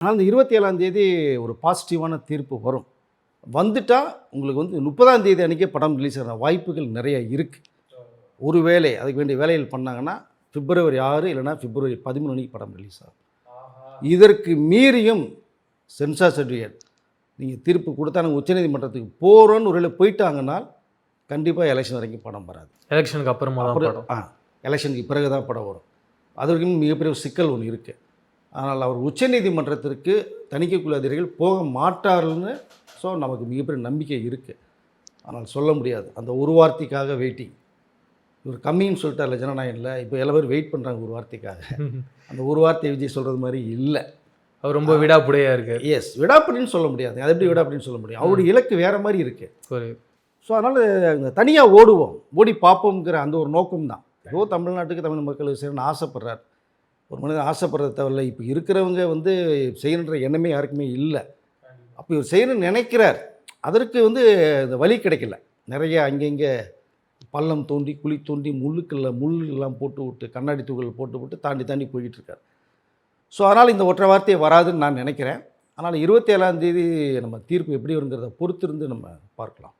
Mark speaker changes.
Speaker 1: ஆனால் இந்த 27ஆம் தேதி ஒரு பாசிட்டிவான தீர்ப்பு வரும். வந்துட்டா உங்களுக்கு வந்து 30ஆம் தேதி அன்றைக்கே படம் ரிலீஸ் ஆகிற வாய்ப்புகள் நிறைய இருக்குது. ஒருவேளை அதுக்கு வேண்டிய வேலைகள் பண்ணாங்கன்னா பிப்ரவரி 6 இல்லைனா பிப்ரவரி 13 அன்றைக்கி படம் ரிலீஸ் ஆகும். இதற்கு மீறியும் சென்சார் சர்டிஃபிகேட் நீங்கள் தீர்ப்பு கொடுத்தா நாங்கள் உச்சநீதிமன்றத்துக்கு போகிறோன்னு ஒரு வேளை போயிட்டாங்கன்னா கண்டிப்பாக எலெக்ஷன் வரைக்கும் படம் வராது.
Speaker 2: எலெக்ஷனுக்கு அப்புறமா தான் படம்.
Speaker 1: எலெக்ஷனுக்கு பிறகு தான் படம் வரும். அது வரைக்கும் மிகப்பெரிய ஒரு சிக்கல் ஒன்று இருக்குது. ஆனால் அவர் உச்சநீதிமன்றத்திற்கு தணிக்கைக்குழு அதிகாரிகள் போக மாட்டார்கள்னு நமக்கு மிகப்பெரிய நம்பிக்கை இருக்குது. ஆனால் சொல்ல முடியாது. அந்த ஒரு வார்த்தைக்காக வெயிட்டிங். இவர் கம்மின்னு சொல்லிட்டார்ல ஜனநாயகம்ல, இப்போ எல்லா பேரும் வெயிட் பண்ணுறாங்க ஒரு வார்த்தைக்காக. அந்த ஒரு வார்த்தை விஜய் சொல்கிறது மாதிரி இல்லை.
Speaker 2: அவர் ரொம்ப விடாப்புடையாக இருக்குது.
Speaker 1: எஸ், விடாப்பிடின்னு சொல்ல முடியாது. அது எப்படி விடாப்பிடின்னு சொல்ல முடியும்? அவருடைய இலக்கு வேறு மாதிரி இருக்குது. அதனால் தனியாக ஓடுவோம், ஓடி பார்ப்போங்கிற அந்த ஒரு நோக்கம் தான். ஏதோ தமிழ்நாட்டுக்கு தமிழ் மக்களுக்கு செய்யணும்னு ஆசைப்படுறார். ஒரு மனிதன் ஆசைப்படுறத தவிர இப்போ இருக்கிறவங்க வந்து செய்யணுன்ற எண்ணமே யாருக்குமே இல்லை. அப்போ இவர் செய்யணும்னு நினைக்கிறார். அதற்கு வந்து இந்த வழி கிடைக்கல. நிறைய அங்கங்கே பள்ளம் தோண்டி குழி தோண்டி முள்ளெல்லாம் போட்டு விட்டு கண்ணாடி தூக்கல் போட்டு விட்டு தாண்டி போய்கிட்டுருக்கார். அதனால் இந்த ஒற்றை வார்த்தையை வராதுன்னு நான் நினைக்கிறேன். ஆனால் 27ஆம் தேதி நம்ம தீர்ப்பு எப்படி வருங்கிறத பொறுத்திருந்து நம்ம பார்க்கலாம்.